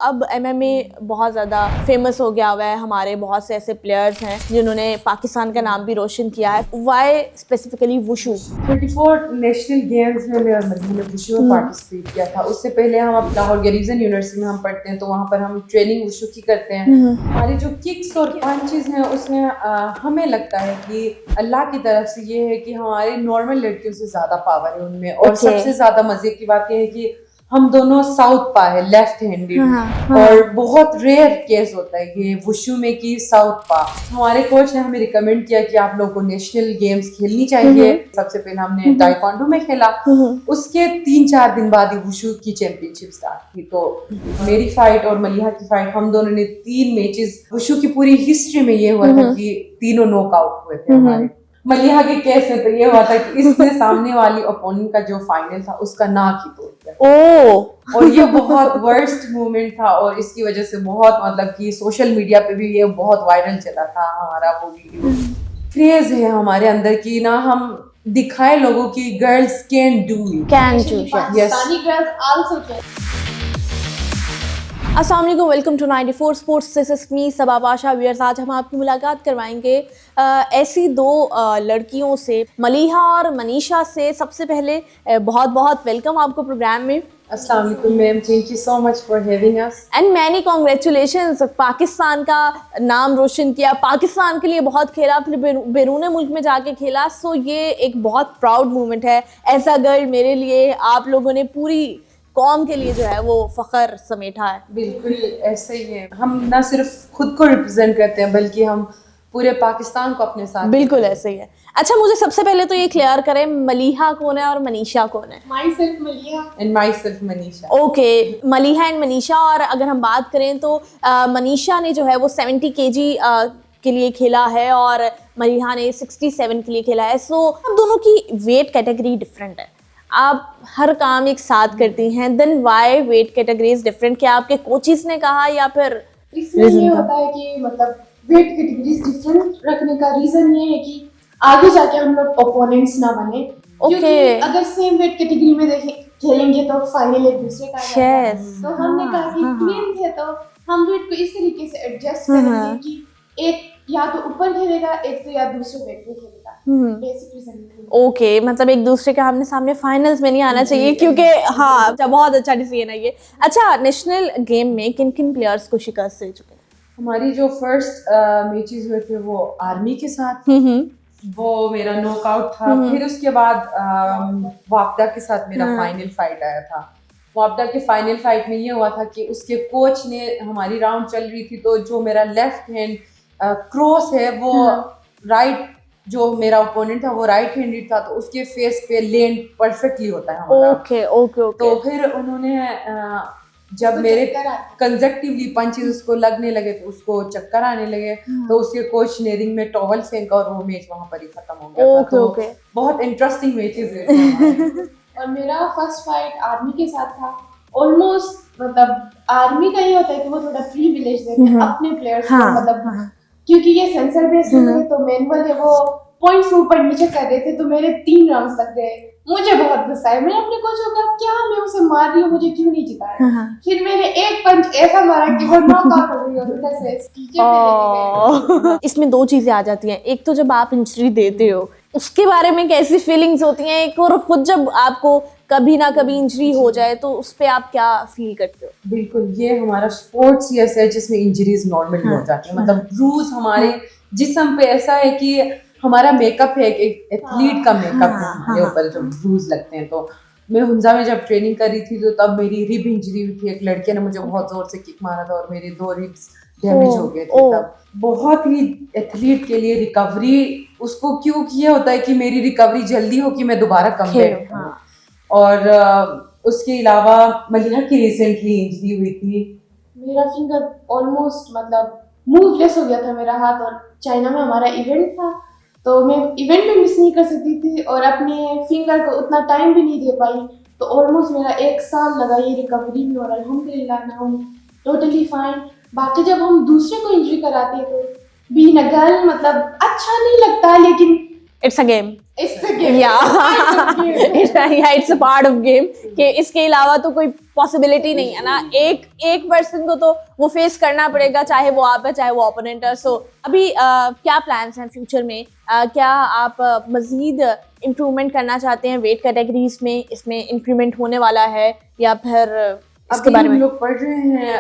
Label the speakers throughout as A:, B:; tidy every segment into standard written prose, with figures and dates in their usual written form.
A: अब एमएमए बहुत ज़्यादा फेमस हो गया हुआ है। हमारे बहुत से ऐसे प्लेयर्स हैं जिन्होंने पाकिस्तान का नाम भी रोशन किया है। Why specifically wushu?
B: 24 national games में मैं और मरीम ने वुशु में पार्टिसिपेट किया था। उससे पहले हम अब लाहौर गरीजन यूनिवर्सिटी में हम पढ़ते हैं, तो वहाँ पर हम ट्रेनिंग वुशु की करते हैं। हमारी जो किक्स और पंचेस हैं उसमें हमें लगता है कि अल्लाह की तरफ से ये है कि हमारे नॉर्मल लड़कियों से ज़्यादा पावर है उनमें। और सबसे ज़्यादा मज़े की बात यह है कि हम दोनों साउथ पा है, लेफ्ट हैंडेड। और बहुत रेयर केस होता है ये वुशु में कि साउथ पा। हमारे कोच ने हमें रिकमेंड किया कि आप लोगों को नेशनल गेम्स खेलनी चाहिए। सबसे पहले हमने ताइक्वांडो में खेला, उसके 3-4 दिन बाद ही वुशु की चैंपियनशिप स्टार्ट की। तो मेरी फाइट और मलिहा की फाइट, हम दोनों ने 3 मैचेस, वुशु की पूरी हिस्ट्री में ये हुआ था कि तीनों नॉकआउट हुए थे हमारे। मलिहा के केस में तो ये हुआ था कि इसने सामने वाली ओपोनेंट का जो फाइनल था उसका नाक ही तोड़ दिया। और ये बहुत वर्स्ट मोमेंट था और इसकी वजह से बहुत मतलब कि सोशल मीडिया पे भी ये बहुत वायरल चला था हमारा वो वीडियो। क्रेज है हमारे अंदर की ना, हम दिखाए लोगों की girls can do it.
C: Pakistani girls also can.
A: अस्सलाम वालेकुम, welcome to 94 sports. This is me Saba Pasha viewers. आज हम आपकी मुलाकात करवाएंगे ऐसी दो लड़कियों से, मलिहा और मनीषा से। सबसे पहले बहुत बहुत वेलकम आपको प्रोग्राम में।
B: अस्सलाम वालेकुम ma'am, thank you so much for having us
A: and many congratulations. Pakistan का नाम रोशन किया, पाकिस्तान के लिए बहुत खेला, फिर बैरून मुल्क में जाके खेला। सो ये एक बहुत प्राउड मोमेंट है एज अ गर्ल मेरे लिए। आप लोगों ने पूरी कौम के लिए जो है वो फख्र समेटा है।
B: बिल्कुल ऐसे ही है, हम ना सिर्फ खुद को रिप्रेजेंट करते हैं बल्कि हम पूरे पाकिस्तान को अपने साथ।
A: बिल्कुल ऐसे ही है। अच्छा, मुझे सबसे पहले तो ये क्लियर करें, मलिहा कौन है और मनीषा कौन है?
C: My self Maliha
B: and my self Manisha.
A: Okay, Maliha and Manisha. और अगर हम बात करें तो मनीषा ने जो है वो 70 kg के लिए खेला है और मलिहा ने 67 के लिए खेला है। सो हम दोनों की वेट कैटेगरी डिफरेंट है। आप हर काम एक साथ करती हैं, then why weight categories different? क्या आपके कोचिज ने कहा या फिर
C: इसमें ये होता है कि मतलब वेट कैटेगरीज डिफरेंट रखने का रीजन ये है कि आगे जाके हम लोग ओपोनेंट्स ना बने। क्योंकि अगर सेम वेट कैटेगरी में खेलेंगे तो फाइनल एक दूसरे का है। तो हमने कहा कि ट्विन्स है तो हम वेट को इस तरीके से एडजस्ट करेंगे कि एक या तो ऊपर खेलेगा, एक तो या दूसरे वेट पे खेलेगा। Basic reason.
A: ओके, मतलब एक दूसरे के आमने सामने फाइनल्स में नहीं आना चाहिए, क्योंकि हाँ बहुत अच्छा डिसीजन है ये। अच्छा, नेशनल गेम में किन किन प्लेयर्स को शिकस्त दे चुके हैं?
B: हमारी जो फर्स्ट मैचेस हुए थे वो आर्मी के साथ, वो मेरा नॉकआउट था। फिर उसके बाद वापडा के साथ मेरा फाइनल फाइट आया था। वापडा के फाइनल फाइट में ये हुआ था कि उसके कोच ने, हमारी राउंड चल रही थी तो जो मेरा लेफ्ट हैंड क्रॉस है वो राइट, जो मेरा ओपोनेंट था वो राइट हैंडेड था, तो उसके फेस पे लैंड परफेक्टली होता है हमारा।
A: ओके।
B: तो फिर उन्होंने जब मेरे कंसेक्टिवली पंचेस उसको लगने लगे तो उसको चक्कर आने लगे, तो उसके कोच ने रिंग में टॉवल फेंका और वो मैच वहां पर ही खत्म हो गया था। तो बहुत इंटरेस्टिंग मैचेस हुए।
C: और मेरा फर्स्ट फाइट आर्मी के साथ था। ऑलमोस्ट मतलब आर्मी का ये होता है कि वो थोड़ा प्रिविलेज देते हैं अपने प्लेयर्स को, मतलब क्योंकि ये सेंसर बेस्ड है तो मैनुअल है, वो पॉइंट्स ऊपर नीचे कर रहे थे तो मेरे 3 राउंड्स तक गए। मुझे बहुत गुस्सा है, मैंने अपने कोच को कहा क्या मैं उसे मार रही हूँ, मुझे क्यों नहीं जिताया। फिर मैंने एक पंच ऐसा मारा कि वो नॉकआउट हो गई और उधर से टीचर पे लेके गए।
A: इसमें 2 चीजें आ जाती हैं। एक तो जब आप इंजरी देते हो उसके बारे में कैसी फीलिंग्स होती हैं, एक और खुद जब आपको कभी ना कभी इंजरी हो जाए तो उस पे आप क्या फील करते हो?
B: बिल्कुल, ये हमारा स्पोर्ट्स ही ऐसा है जिसमें इंजरीज नॉर्मल हो जाती है। मतलब रूज हमारे जिस्म पे ऐसा है कि हमारा मेकअप है, एक एथलीट का मेकअप है हमारे ऊपर जब रूज लगते हैं। तो मैं हुंजा में जब ट्रेनिंग कर रही थी तो तब मेरी रिब इंजरी हुई थी। एक लड़के ने मुझे बहुत जोर से किक मारा था और मेरे 2 रिब्स डैमेज हो गए थे। तब बहुत ही एथलीट के लिए रिकवरी, उसको क्यों किया होता है कि मेरी रिकवरी जल्दी हो कि मैं दोबारा कमबैक करूं। और उसके अलावा मलिहा की रिसेंटली इंजरी हुई थी।
C: मेरा फिंगर ऑलमोस्ट मतलब मूवलेस हो गया था मेरा हाथ, और चाइना में हमारा इवेंट था तो मैं इवेंट में मिस नहीं कर सकती थी और अपने फिंगर को उतना टाइम भी नहीं दे पाई। तो ऑलमोस्ट मेरा 1 साल लगा ये रिकवरी में और अल्हम्दुलिल्लाह नाउ टोटली फाइन। बाकी जब हम दूसरे को इंजरी कराते हैं तो बीइंग अ गर्ल मतलब अच्छा नहीं लगता, लेकिन
A: it's a game.
C: It's a game.
A: या it's a part of game कि इसके अलावा तो कोई पॉसिबिलिटी नहीं है ना, एक पर्सन को तो वो फेस करना पड़ेगा, चाहे वो आप है चाहे वो ओपोनेंट है। सो अभी क्या प्लान्स हैं फ्यूचर में? क्या आप मजीद इम्प्रूवमेंट करना चाहते हैं वेट कैटेगरीज में? इसमें इंक्रीमेंट होने वाला है या फिर इसके
B: अभी
A: बारे
B: हम
A: में?
B: लोग पढ़ रहे हैं,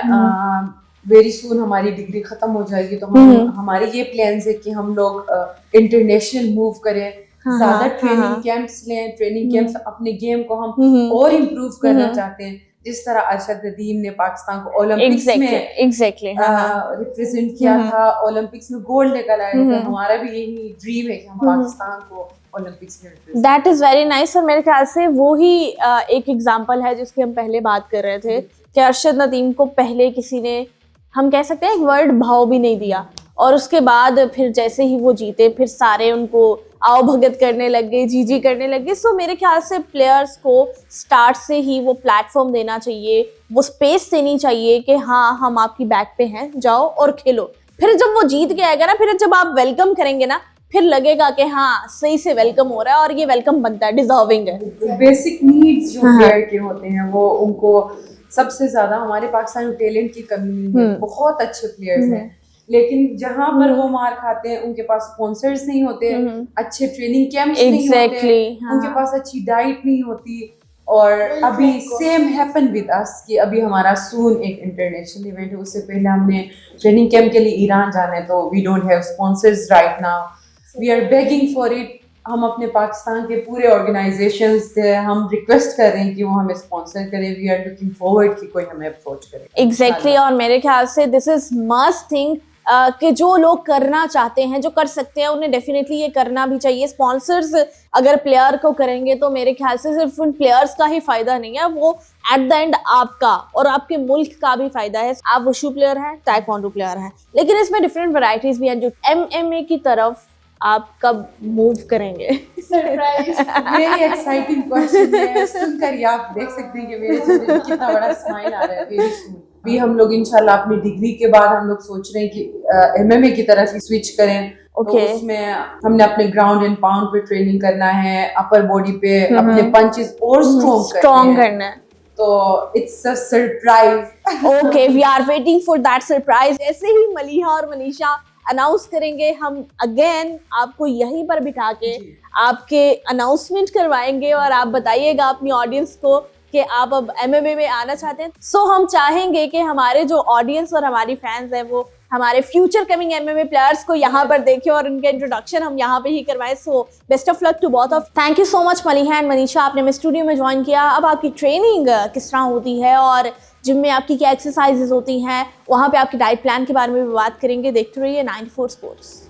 B: वेरी सून हमारी डिग्री खत्म हो जाएगी तो हम हमारे ये प्लान्स है कि हम लोग इंटरनेशनल मूव करें, ज्यादा ट्रेनिंग कैंप्स लें, ट्रेनिंग कैंप्स अपने गेम को हम और इम्प्रूव करना चाहते हैं। जिस तरह अरशद नदीम ने पाकिस्तान को ओलंपिक्स में रिप्रेजेंट किया था, ओलंपिक्स में गोल्ड लेकर आए थे, हमारा भी यही ड्रीम है कि हम पाकिस्तान को ओलंपिक्स में represent.
A: That is very nice. और मेरे ख्याल से वो ही एक एग्जांपल है जिसकी हम पहले बात कर रहे थे कि अरशद नदीम को पहले किसी ने, हम कह सकते हैं, एक वर्ड भाव भी नहीं दिया, और उसके बाद फिर जैसे ही वो जीते फिर सारे उनको आओ भगत करने लग गए, जी करने लग गए। सो मेरे ख्याल से प्लेयर्स को स्टार्ट से ही वो प्लेटफॉर्म देना चाहिए, वो स्पेस देनी चाहिए कि हाँ हम आपकी बैक पे हैं, जाओ और खेलो। फिर जब वो जीत के आएगा ना, फिर जब आप वेलकम करेंगे ना, फिर लगेगा कि हाँ सही से वेलकम हो रहा है और ये वेलकम बनता है, डिजर्विंग है।
B: बेसिक नीड्स जो प्लेयर के होते हैं वो उनको सबसे ज्यादा, हमारे पाकिस्तान में टैलेंट की कमी नहीं है, बहुत अच्छे प्लेयर्स हैं, लेकिन जहां पर वो मार खाते हैं उनके पास स्पॉन्सर्स नहीं होते, अच्छे ट्रेनिंग कैंप्स नहीं होते, उनके पास अच्छी डाइट नहीं होती। और अभी सेम हैपन विद अस कि अभी हमारा सून एक इंटरनेशनल इवेंट है, उससे पहले हमने ट्रेनिंग कैंप के लिए ईरान जाना है, तो we don't have sponsors right now, we are begging for it. हम अपने पाकिस्तान के पूरे ऑर्गेनाइजेशंस से हम रिक्वेस्ट कर रहे हैं कि वो हमें स्पॉन्सर करें, वी आर लुकिंग फॉरवर्ड कि कोई हमें अप्रोच करे।
A: एग्जैक्टली। और मेरे ख्याल से दिस इज मस्ट थिंग कि जो लोग करना चाहते हैं, जो कर सकते हैं, उन्हें डेफिनेटली ये करना भी चाहिए। स्पॉन्सर्स अगर प्लेयर को करेंगे तो मेरे ख्याल से सिर्फ उन प्लेयर्स का ही फायदा नहीं है, वो एट द एंड आपका और आपके मुल्क का भी फायदा है। आप वुशु प्लेयर हैं, ताइक्वांडो प्लेयर हैं, लेकिन इसमें डिफरेंट वैरायटीज भी हैं। जो MMA की तरफ आप कब मूव करेंगे?
C: सरप्राइज।
B: वेरी एक्साइटिंग क्वेश्चन है, सुनकर ही आप देख सकते हैं कि मेरे चेहरे पे कितना बड़ा स्माइल आ रहा है। वेरी सून भी हम लोग इंशाल्लाह अपनी डिग्री के बाद हम लोग सोच रहे हैं कि MMA की तरफ ही स्विच करें। तो उसमें हमने अपने ग्राउंड एंड पाउंड पे ट्रेनिंग करना है, अपर बॉडी पे अपने पंचेस और स्ट्रॉन्ग
A: करना है।
B: तो it's a surprise.
A: Okay, we are waiting for that surprise. जैसे ही मलिहा और मनीषा अनाउंस करेंगे, हम अगेन आपको यहीं पर बिठा के आपके अनाउंसमेंट करवाएंगे और आप बताइएगा अपनी ऑडियंस को कि आप अब MMA में आना चाहते हैं। सो हम चाहेंगे कि हमारे जो ऑडियंस और हमारी फैंस हैं वो हमारे फ्यूचर कमिंग MMA प्लेयर्स को यहाँ पर देखें और उनका इंट्रोडक्शन हम यहाँ पे ही करवाएं। So best of luck to both of. Thank you so much Maliha and Manisha, आपने मेरे स्टूडियो में ज्वाइन किया। अब आपकी ट्रेनिंग किस तरह होती है और जिम में आपकी क्या एक्सरसाइजेज होती हैं, वहाँ पे आपकी डाइट प्लान के बारे में भी बात करेंगे। देखते रहिए 94 स्पोर्ट्स।